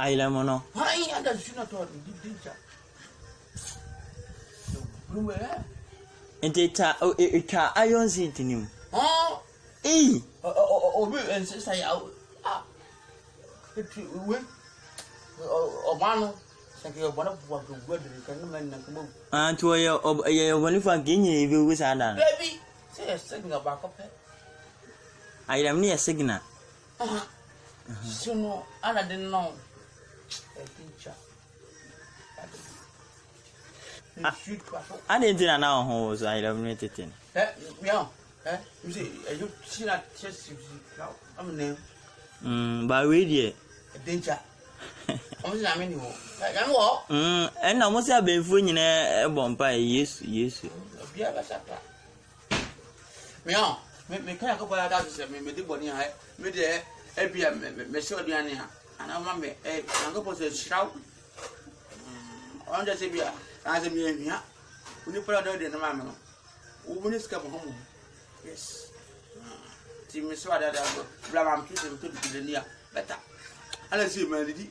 Ailamono. Hai ada suna to di dinja. Rume Entita ita iron sintinim. oh obi ensa ya we o mano sake o bona buwa to gwa de kan men na kamo To ye woni fa genye be wu sa da. baby say signal back up Ailam ni signal. Suno ana de no e dinja. Ade ntina na ho so ailam ni tetin. Yeah. You see, you see that chest now. I'm name. Ba we die. Danger. I'm saying I'm anymore. I walk. And na mo se abenfu nyina e bompa Yesu. Be a sapa. Me can go by that is me the body. Me there, me show the ania. And I'm mammy, I'm going to shout. On the Sabia, as a mere here. When you put out the mamma, when it's come home. Yes. Ti me so that I'm to the near better. I see my lady.